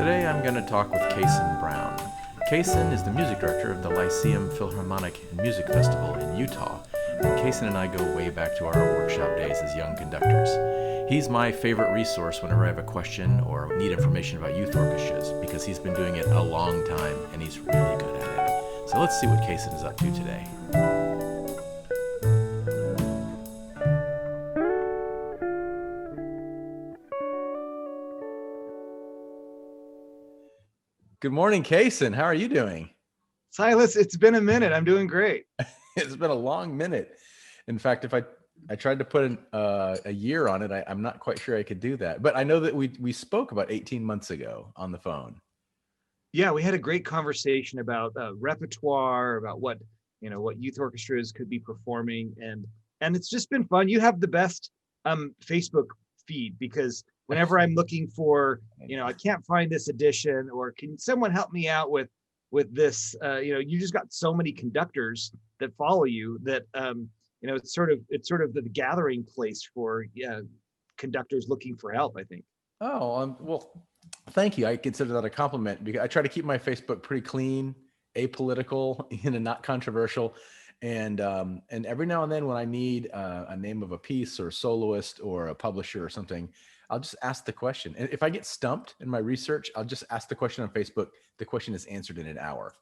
Today I'm going to talk with Kayson Brown. Kayson is the music director of the Lyceum Philharmonic and Music Festival in Utah, and Kayson and I go way back to our workshop days as young conductors. He's my favorite resource whenever I have a question or need information about youth orchestras because he's been doing it a long time and he's really good at it. So let's see what Kayson is up to today. Good morning, Kayson. How are you doing? Silas, it's been a minute. I'm doing great. It's been a long minute. In fact, if I tried to put a year on it, I'm not quite sure I could do that. But I know that we spoke about 18 months ago on the phone. Yeah, we had a great conversation about repertoire, about what youth orchestras could be performing, and it's just been fun. You have the best Facebook feed because whenever I'm looking for, I can't find this edition, or can someone help me out with this? You just got so many conductors that follow you that it's sort of the gathering place for conductors looking for help, I think. Oh, well, thank you. I consider that a compliment because I try to keep my Facebook pretty clean, apolitical, and not controversial. And every now and then when I need a name of a piece or a soloist or a publisher or something, I'll just ask the question. And if I get stumped in my research, I'll just ask the question on Facebook. The question is answered in an hour.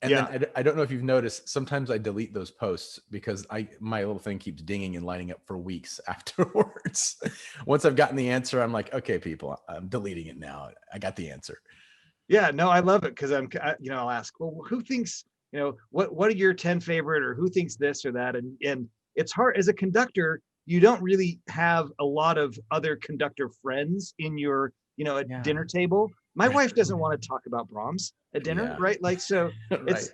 And then I don't know if you've noticed, sometimes I delete those posts because my little thing keeps dinging and lighting up for weeks afterwards. Once I've gotten the answer, I'm like, okay, people, I'm deleting it now. I got the answer. Yeah, no, I love it because I'll ask, well, who thinks, what are your 10 favorite, or who thinks this or that? And it's hard as a conductor, you don't really have a lot of other conductor friends in your, dinner table. My wife doesn't want to talk about Brahms at dinner, right? Like, so it's,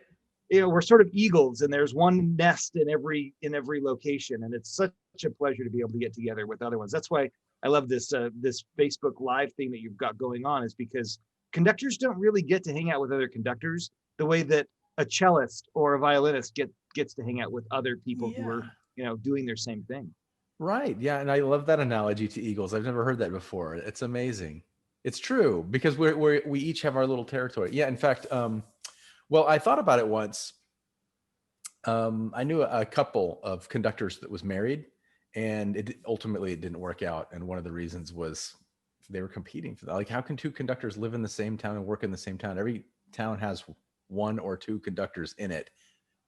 right. We're sort of eagles, and there's one nest in every location, and it's such a pleasure to be able to get together with other ones. That's why I love this this Facebook Live thing that you've got going on, is because conductors don't really get to hang out with other conductors the way that a cellist or a violinist gets to hang out with other people who are, doing their same thing. Right. Yeah. And I love that analogy to eagles. I've never heard that before. It's amazing. It's true because we each have our little territory. Yeah. In fact, well, I thought about it once. I knew a couple of conductors that was married, and ultimately it didn't work out. And one of the reasons was they were competing for that. Like, how can two conductors live in the same town and work in the same town? Every town has one or two conductors in it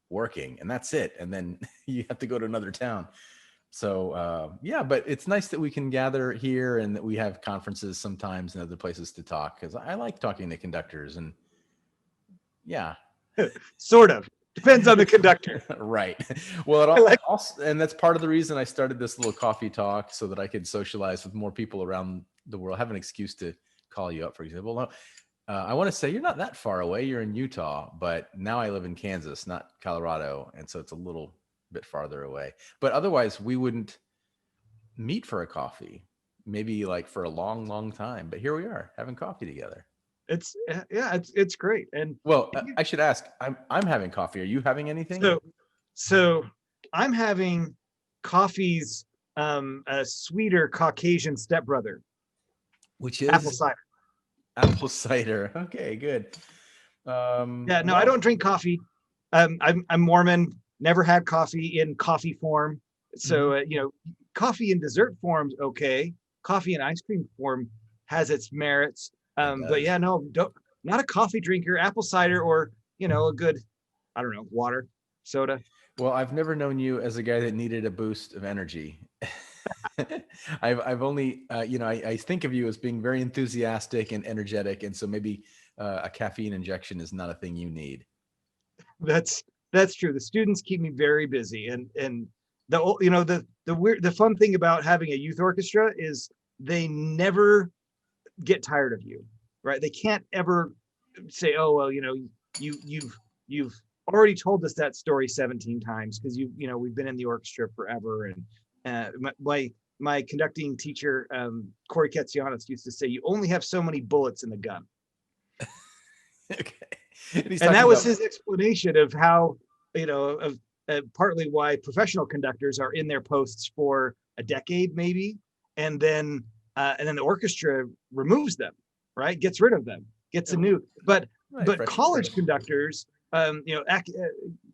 working, and that's it. And then you have to go to another town. So but it's nice that we can gather here and that we have conferences sometimes and other places to talk, because I like talking to conductors. And yeah. Sort of. Depends on the conductor. Right. Well, also, and that's part of the reason I started this little coffee talk, so that I could socialize with more people around the world, have an excuse to call you up, for example. No, I want to say you're not that far away. You're in Utah, but now I live in Kansas, not Colorado. And so it's a little bit farther away, but otherwise we wouldn't meet for a coffee, maybe like for a long time. But here we are having coffee together. It's great. And well, I should ask, I'm having coffee. Are you having anything? So I'm having coffee's a sweeter Caucasian stepbrother, which is apple cider. Okay, good. I don't drink coffee. I'm Mormon. Never had coffee in coffee form. So, coffee in dessert form's okay. Coffee in ice cream form has its merits. But not a coffee drinker. Apple cider, or, a good, I don't know, water, soda. Well, I've never known you as a guy that needed a boost of energy. I've only, I think of you as being very enthusiastic and energetic. And so maybe a caffeine injection is not a thing you need. That's true. The students keep me very busy, and the fun thing about having a youth orchestra is they never get tired of you, right? They can't ever say, "Oh, well, you've already told us that story 17 times because we've been in the orchestra forever." And my conducting teacher, Corey Ketzianis, used to say, "You only have so many bullets in the gun." Okay. And that was his explanation of how, partly why professional conductors are in their posts for a decade, maybe, and then the orchestra removes them right? Gets rid of them, gets a new. But Right, fresh college conductors,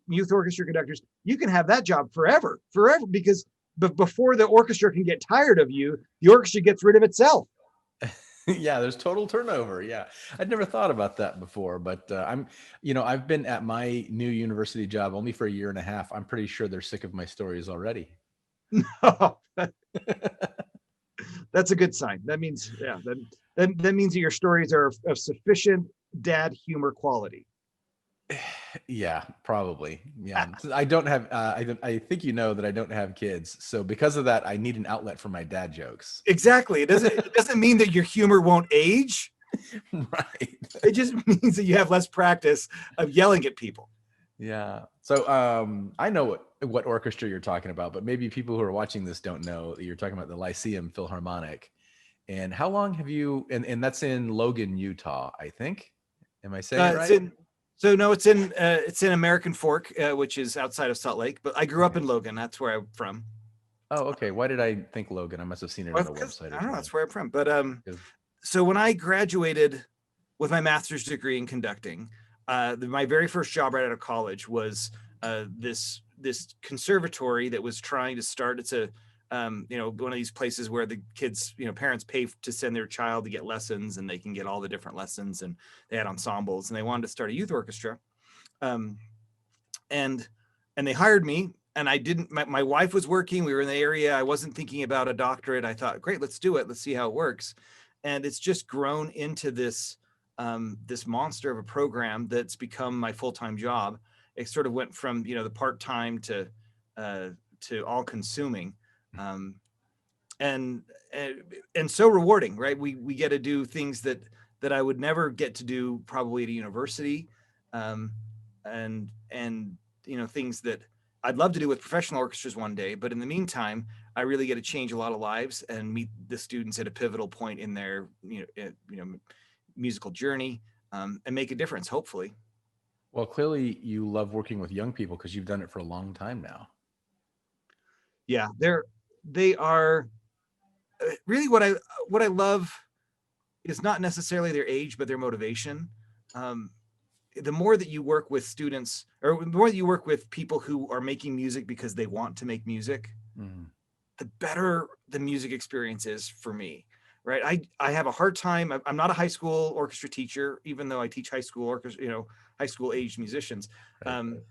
youth orchestra conductors, you can have that job forever, forever, because before the orchestra can get tired of you, the orchestra gets rid of itself. Yeah, there's total turnover. Yeah. I'd never thought about that before, but I've been at my new university job only for a year and a half. I'm pretty sure they're sick of my stories already. No, that's a good sign. That means, yeah, that means that your stories are of sufficient dad humor quality. Yeah, probably. Yeah. I don't have, I think you know that I don't have kids. So because of that, I need an outlet for my dad jokes. Exactly. It doesn't mean that your humor won't age. Right. It just means that you have less practice of yelling at people. Yeah. So I know what orchestra you're talking about, but maybe people who are watching this don't know that you're talking about the Lyceum Philharmonic. And how long have you, and that's in Logan, Utah, I think. Am I saying it It's right? in so no, it's in American Fork, which is outside of Salt Lake. But I grew up Okay. in Logan. That's where I'm from. Oh, okay. Why did I think Logan? I must have seen it Well, on the because website I or don't know, something. that's where I'm from. But 'Cause- so when I graduated with my master's degree in conducting, my very first job right out of college was this conservatory that was trying to start. It's a one of these places where the kids, parents pay to send their child to get lessons, and they can get all the different lessons, and they had ensembles, and they wanted to start a youth orchestra. Um, and and they hired me, and I didn't. My wife was working. We were in the area. I wasn't thinking about a doctorate. I thought, great, let's do it. Let's see how it works. And it's just grown into this monster of a program that's become my full-time job. It sort of went from the part-time to all-consuming, um, and, and and so rewarding, right? We get to do things that I would never get to do probably at a university, um, and things that I'd love to do with professional orchestras one day. But in the meantime, I really get to change a lot of lives and meet the students at a pivotal point in their musical journey, and make a difference, hopefully. Well, clearly you love working with young people because you've done it for a long time now. Yeah, they are really what I love is not necessarily their age, but their motivation. Um, the more that you work with students, or the more that you work with people who are making music because they want to make music, Mhm. the better the music experience is for me. Right. I have a hard time. I'm not a high school orchestra teacher, even though I teach high school orchestra, high school aged musicians. Right. Um,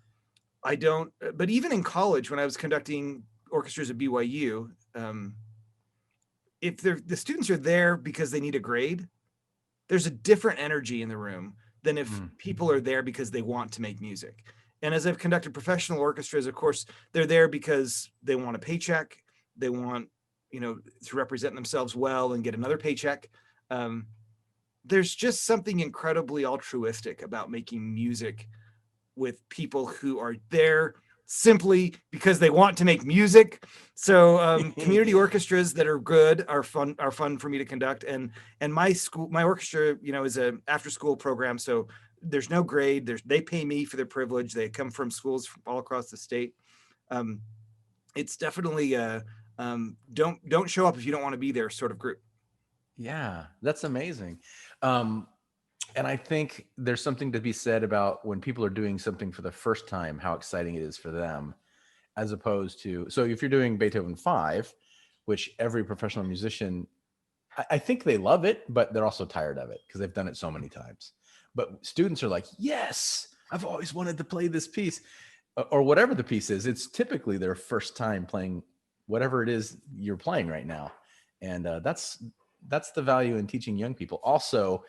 I don't, but even in college, when I was conducting orchestras at BYU, if the students are there because they need a grade, there's a different energy in the room than if Mm. people are there because they want to make music. And as I've conducted professional orchestras, of course, they're there because they want a paycheck. They want, to represent themselves well and get another paycheck. Um, there's just something incredibly altruistic about making music with people who are there simply because they want to make music. So community orchestras that are good are fun for me to conduct. And my orchestra, is a after school program. So there's no grade. They pay me for their privilege. They come from schools all across the state. Um, it's definitely don't show up if you don't want to be there sort of group. Yeah, that's amazing. Um, and I think there's something to be said about when people are doing something for the first time, how exciting it is for them, as opposed to, so if you're doing Beethoven 5, which every professional musician, I think they love it, but they're also tired of it because they've done it so many times. But students are like, yes, I've always wanted to play this piece, or whatever the piece is. It's typically their first time playing whatever it is you're playing right now. And that's the value in teaching young people. Also,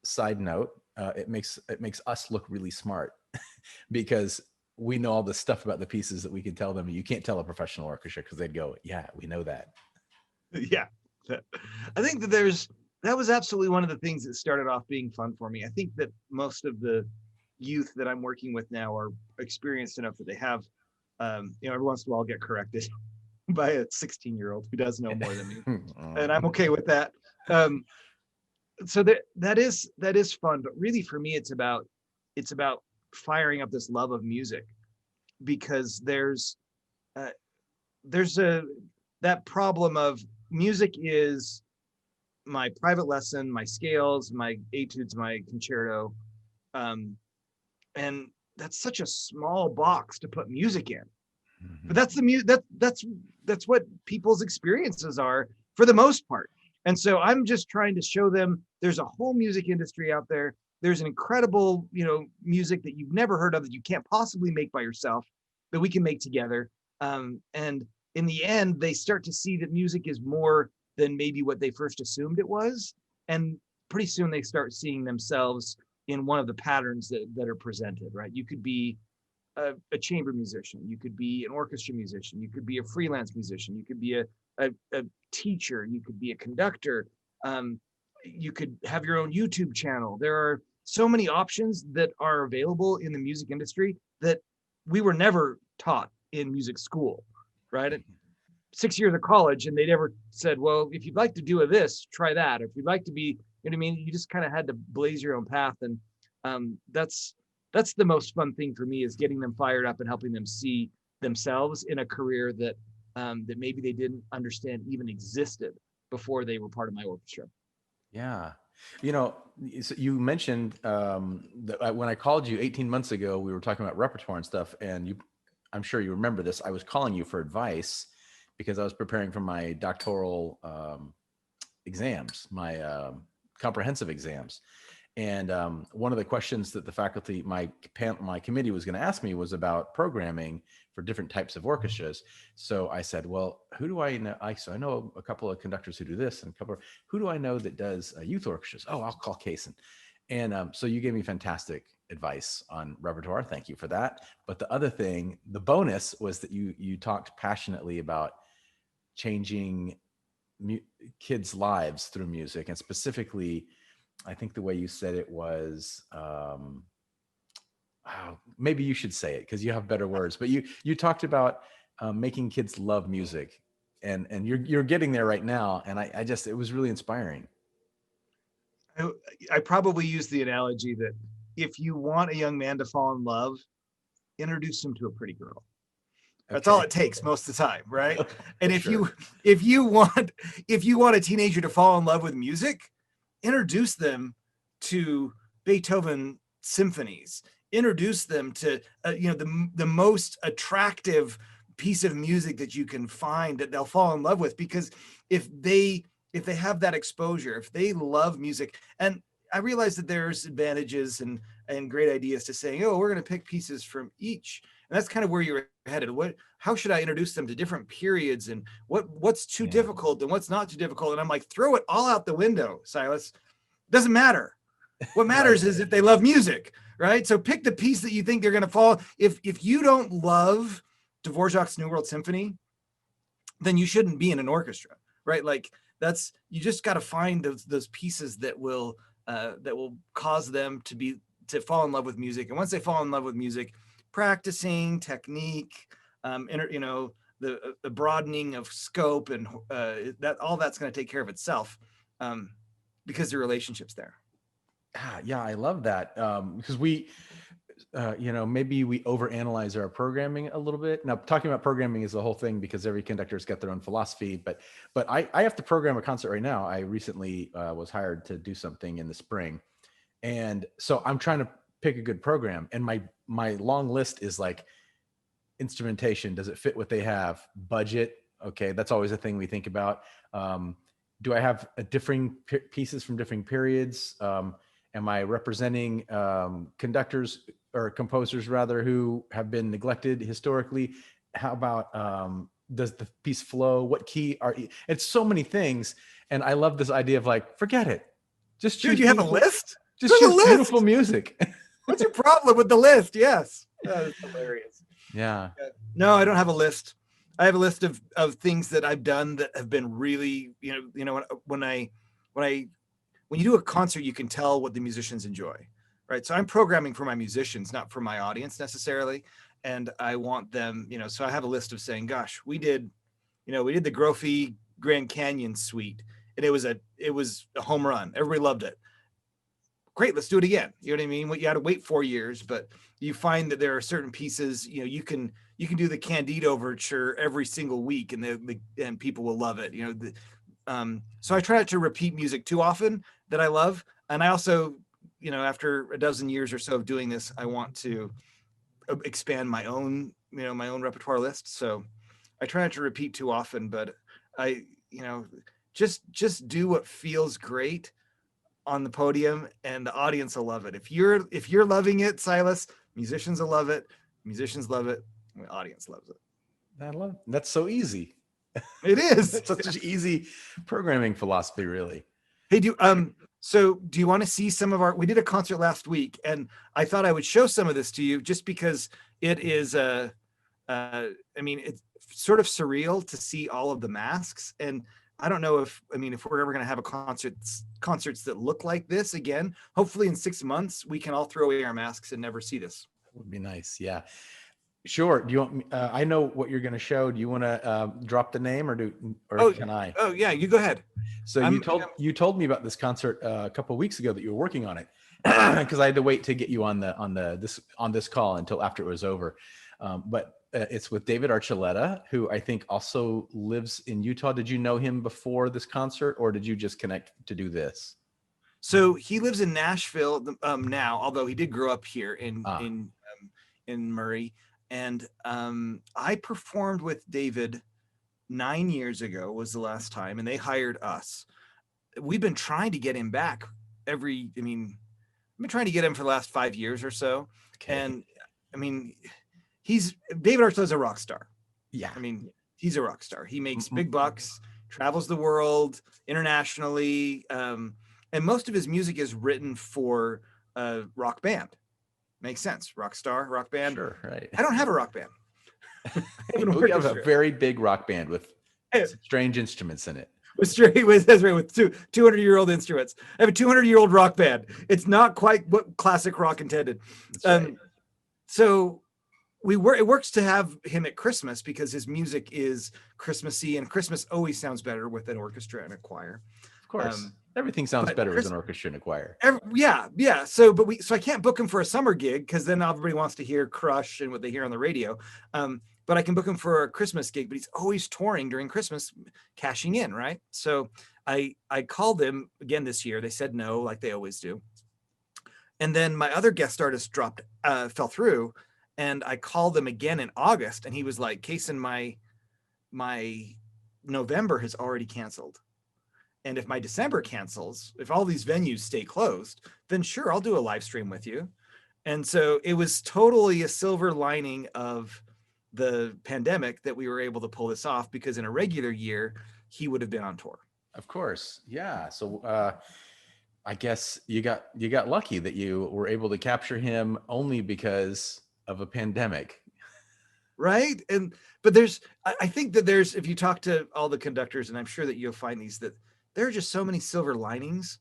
side note, it makes us look really smart because we know all the stuff about the pieces that we can tell them. You can't tell a professional orchestra because they'd go, yeah, we know that. Yeah. I think that was absolutely one of the things that started off being fun for me. I think that most of the youth that I'm working with now are experienced enough that they have, every once in a while I'll get corrected by a 16-year-old who does know more than me. And I'm okay with that. Um, so that is fun, but really for me, it's about firing up this love of music, because there's a that problem of music is my private lesson, my scales, my etudes, my concerto. Um, and that's such a small box to put music in. But that's the that's what people's experiences are for the most part. And so I'm just trying to show them there's a whole music industry out there. There's an incredible, music that you've never heard of that you can't possibly make by yourself that we can make together. And in the end, they start to see that music is more than maybe what they first assumed it was. And pretty soon they start seeing themselves in one of the patterns that are presented, right? You could be a chamber musician, you could be an orchestra musician, you could be a freelance musician, you could be a teacher, you could be a conductor, you could have your own YouTube channel. There are so many options that are available in the music industry that we were never taught in music school, right? At 6 years of college, and they never said, well, if you'd like to do this, try that. If you'd like to be, you know what I mean? You just kind of had to blaze your own path. And that's the most fun thing for me, is getting them fired up and helping them see themselves in a career that that maybe they didn't understand even existed before they were part of my orchestra. Yeah. You mentioned that when I called you 18 months ago, we were talking about repertoire and stuff. And I'm sure you remember this. I was calling you for advice because I was preparing for my doctoral exams, my comprehensive exams. And one of the questions that the faculty, my committee was going to ask me was about programming for different types of orchestras. So I said, well, who do I know? So I know a couple of conductors who do this, and who do I know that does youth orchestras? Oh, I'll call Kayson. And so you gave me fantastic advice on repertoire. Thank you for that. But the other thing, the bonus, was that you talked passionately about changing kids' lives through music, and specifically, I think the way you said it was, maybe you should say it because you have better words, but you talked about making kids love music, and you're getting there right now. And I just, it was really inspiring. I probably use the analogy that if you want a young man to fall in love, introduce him to a pretty girl. That's all it takes most of the time, right? And if Sure. you want a teenager to fall in love with music, introduce them to Beethoven symphonies. Introduce them to the most attractive piece of music that you can find that they'll fall in love with. Because if they have that exposure, if they love music, and I realize that there's advantages and great ideas to saying, oh, we're going to pick pieces from each. And that's kind of where you're headed. How should I introduce them to different periods, and what's too difficult and what's not too difficult? And I'm like, throw it all out the window, Silas. Doesn't matter. What matters is if they love music, right? So pick the piece that you think they're going to fall. If you don't love Dvorak's New World Symphony, then you shouldn't be in an orchestra, right? Like you just got to find those pieces that will cause them to fall in love with music. And once they fall in love with music, practicing technique, the broadening of scope, and that's going to take care of itself, because the relationship's there. Yeah, I love that, because maybe we overanalyze our programming a little bit. Now, talking about programming is the whole thing, because every conductor's got their own philosophy. But I have to program a concert right now. I recently was hired to do something in the spring, and so I'm trying to pick a good program. And my long list is like, instrumentation, does it fit what they have? Budget, okay, that's always a thing we think about. Do I have differing pieces from different periods? Am I representing conductors or composers rather who have been neglected historically? How about does the piece flow? What key are you? It's so many things. And I love this idea of like, forget it. Just choose. Dude, you have a list? Just choose beautiful music. What's your problem with the list? Yes. That's hilarious. Yeah. No, I don't have a list. I have a list of things that I've done that have been really, when you do a concert, you can tell what the musicians enjoy, right? So I'm programming for my musicians, not for my audience necessarily. And I want them, so I have a list of saying, gosh, we did the Grophy Grand Canyon suite, and it was a home run. Everybody loved it. Great, let's do it again. You know what I mean? You had to wait 4 years, but you find that there are certain pieces, you can do the Candide overture every single week, and people will love it. So I try not to repeat music too often that I love. And I also, after a dozen years or so of doing this, I want to expand my own, my own repertoire list. So I try not to repeat too often, but I, just do what feels great on the podium, and the audience will love it. If you're loving it, Silas, musicians will love it. Musicians love it. The audience loves it. That's so easy. It is. That's such easy programming philosophy, really. Hey, so do you want to see some of we did a concert last week, and I thought I would show some of this to you just because it is I mean, it's sort of surreal to see all of the masks. And I don't know if we're ever going to have concerts that look like this again. Hopefully in 6 months we can all throw away our masks and never see this. Would be nice. Yeah. Sure. Do you want me, I know what you're going to show. Do you want to drop the name or can I? Oh yeah, you go ahead. So you told me about this concert a couple of weeks ago that you were working on it, because I had to wait to get you on this call until after it was over. But it's with David Archuleta, who I think also lives in Utah. Did you know him before this concert, or did you just connect to do this? So he lives in Nashville now, although he did grow up here in Murray. And I performed with David 9 years ago was the last time, and they hired us. We've been trying to get him back I've been trying to get him for the last 5 years or so. Okay. And David Archuleta's a rock star. Yeah. He's a rock star. He makes big bucks, travels the world internationally. And most of his music is written for a rock band. Makes sense. Rock star, rock band. Sure, right. I don't have a rock band. We have a very big rock band with strange instruments in it. With 200-year-old instruments. I have a 200-year-old rock band. It's not quite what classic rock intended. Right. So it works to have him at Christmas because his music is Christmassy, and Christmas always sounds better with an orchestra and a choir. Of course. Everything sounds better with an orchestra and a choir. Yeah. So I can't book him for a summer gig because then everybody wants to hear Crush and what they hear on the radio. But I can book him for a Christmas gig, but he's always touring during Christmas, cashing in, right? So I called them again this year. They said no, like they always do. And then my other guest artist fell through, and I called them again in August, and he was like, Kayson, my November has already canceled. And if my December cancels, if all these venues stay closed, then sure, I'll do a live stream with you. And so it was totally a silver lining of the pandemic that we were able to pull this off, because in a regular year, he would have been on tour. Of course. Yeah. So I guess you got lucky that you were able to capture him only because of a pandemic. Right. But I think that if you talk to all the conductors, and I'm sure that you'll find these, that there are just so many silver linings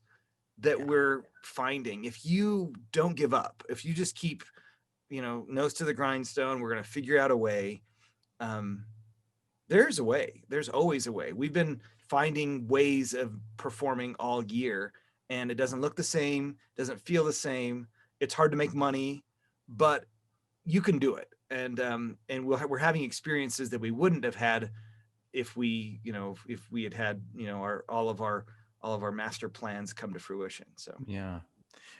that we're finding. If you don't give up, if you just keep, nose to the grindstone, we're going to figure out a way. There's a way. There's always a way. We've been finding ways of performing all year, and it doesn't look the same, doesn't feel the same. It's hard to make money, but you can do it. And we're having experiences that we wouldn't have had if we had all of our master plans come to fruition. So yeah,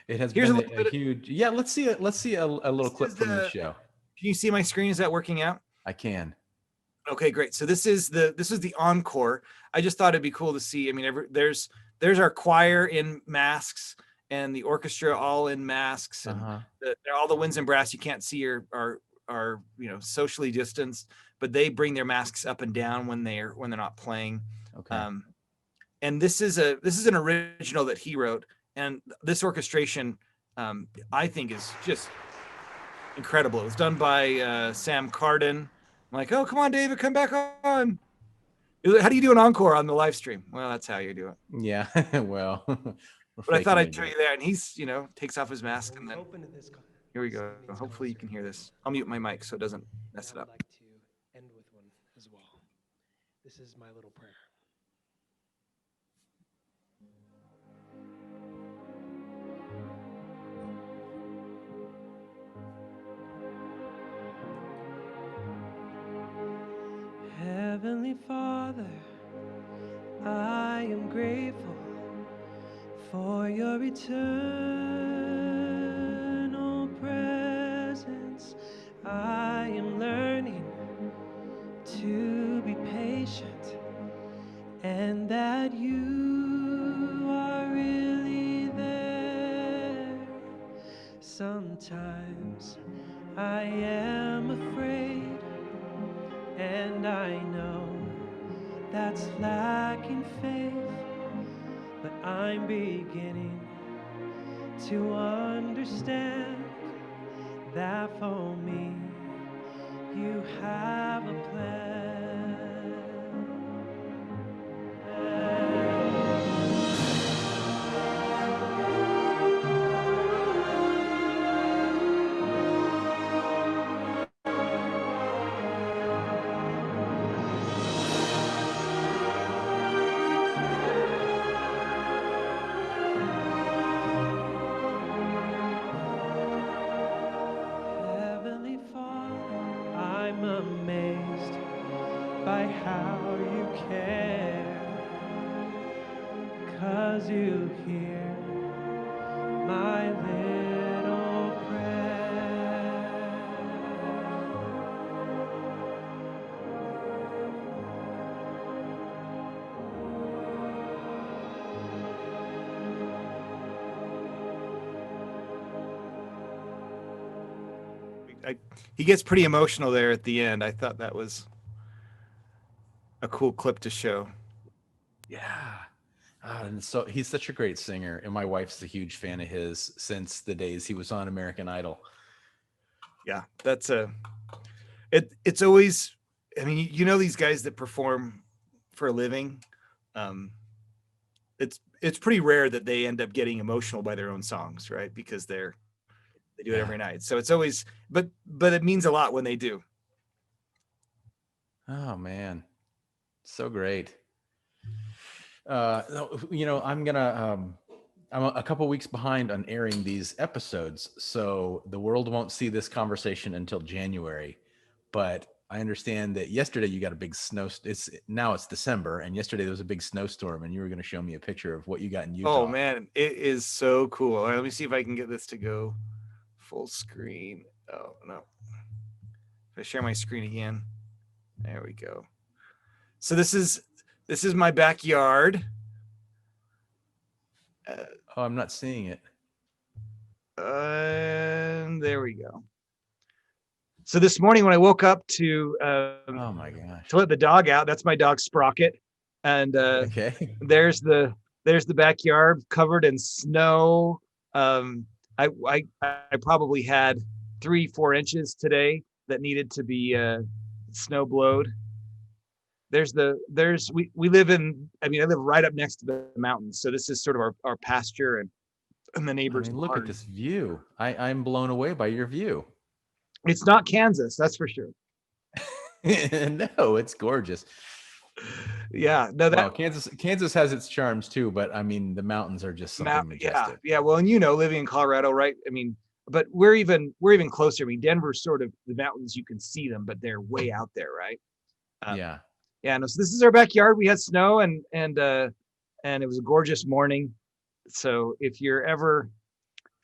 it has been a huge. Yeah, let's see a little clip from the show. Can you see my screen? Is that working out? I can. Okay, great. So this is the encore. I just thought it'd be cool to see. There's our choir in masks and the orchestra all in masks, and all the winds and brass you can't see are socially distanced, but they bring their masks up and down when they're not playing. Okay. And this is an original that he wrote, and this orchestration I think is just incredible. It was done by Sam Carden. I'm like, oh, come on, David, come back on. How do you do an encore on the live stream? Well, that's how you do it. Yeah. Well, but I thought I'd show you there, and he's takes off his mask, and then here we go. Hopefully you can hear this. I'll mute my mic so it doesn't mess it up. I'd like to end with one as well. This is my little prayer. Heavenly Father, I for your eternal presence. I am learning to be patient, and that you are really there. Sometimes I am afraid, and I know that's lacking faith, but I'm beginning to understand that for me you have a plan. Heavenly Father, I'm amazed by how you care, 'cause you hear my little prayer. He gets pretty emotional there at the end. I thought that was a cool clip to show. Yeah. And so he's such a great singer, and my wife's a huge fan of his since the days he was on American Idol. Yeah, that's it's always, I mean, you know, these guys that perform for a living, it's pretty rare that they end up getting emotional by their own songs, right? Because they do it every night. So it's always, but it means a lot when they do. Oh man, so great. You know, I'm a couple weeks behind on airing these episodes, so the world won't see this conversation until January. But I understand that yesterday you got a big snow. It's December, and yesterday there was a big snowstorm, and you were going to show me a picture of what you got in Utah. Oh man, it is so cool. All right, let me see if I can get this to go full screen. Oh no. If I share my screen again. There we go. So this is my backyard. Oh, I'm not seeing it. And there we go. So this morning when I woke up to Oh my gosh. to let the dog out, that's my dog Sprocket, and Okay. there's the backyard covered in snow. I probably had 3-4 inches today that needed to be snow blowed. We live in, I mean, I live right up next to the mountains, so this is sort of our pasture and the I neighbors. mean, look at this view. I'm blown away by your view. It's not Kansas, that's for sure. No, it's gorgeous. Yeah, no, that Well, Kansas has its charms too, but I mean, the mountains are just something majestic. yeah. Well, and you know, living in Colorado, right? I mean, but we're even closer. I mean, Denver's sort of the mountains, you can see them, but they're way out there, right? Yeah. Yeah. No, so this is our backyard. We had snow, and it was a gorgeous morning. So if you're ever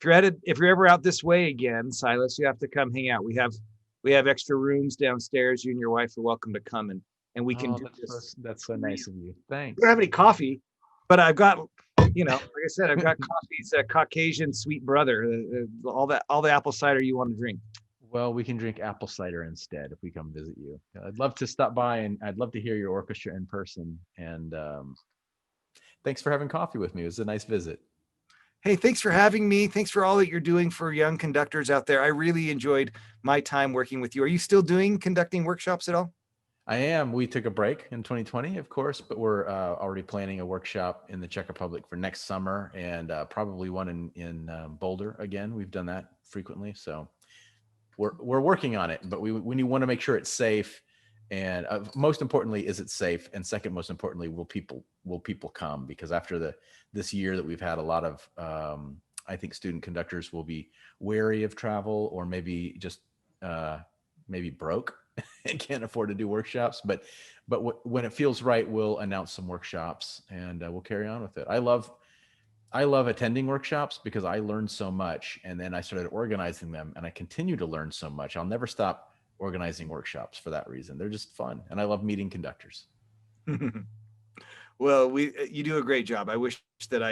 out this way again, Silas, you have to come hang out. We have extra rooms downstairs. You and your wife are welcome to come, and we can do this. That's so nice of you. Thanks. We don't have any coffee, but I've got, you know, like I said, I've got coffee's a Caucasian sweet brother. All the apple cider you want to drink. Well, we can drink apple cider instead if we come visit you. I'd love to stop by, and I'd love to hear your orchestra in person. And thanks for having coffee with me. It was a nice visit. Hey, thanks for having me. Thanks for all that you're doing for young conductors out there. I really enjoyed my time working with you. Are you still conducting workshops at all? I am. We took a break in 2020, of course, but we're already planning a workshop in the Czech Republic for next summer, and probably one in Boulder again. We've done that frequently, so we're working on it. But we want to make sure it's safe, and most importantly, is it safe? And second, most importantly, will people come? Because after this year that we've had, a lot of I think student conductors will be wary of travel, or maybe just maybe broke and can't afford to do workshops. But when it feels right, we'll announce some workshops, and we'll carry on with it. I love I love attending workshops because I learned so much, and then I started organizing them, and I continue to learn so much. I'll never stop organizing workshops for that reason. They're just fun, and I love meeting conductors. Well, you do a great job. I wish that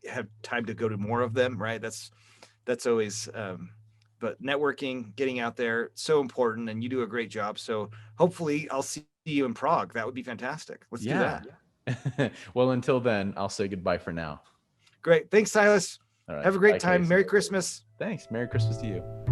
have time to go to more of them, right? That's always but networking, getting out there, so important, and you do a great job. So hopefully I'll see you in Prague. That would be fantastic. Let's do that. Well, until then, I'll say goodbye for now. Great. Thanks, Silas. All right. Have a great Bye, time. Kayson. Merry Christmas. Thanks. Merry Christmas to you.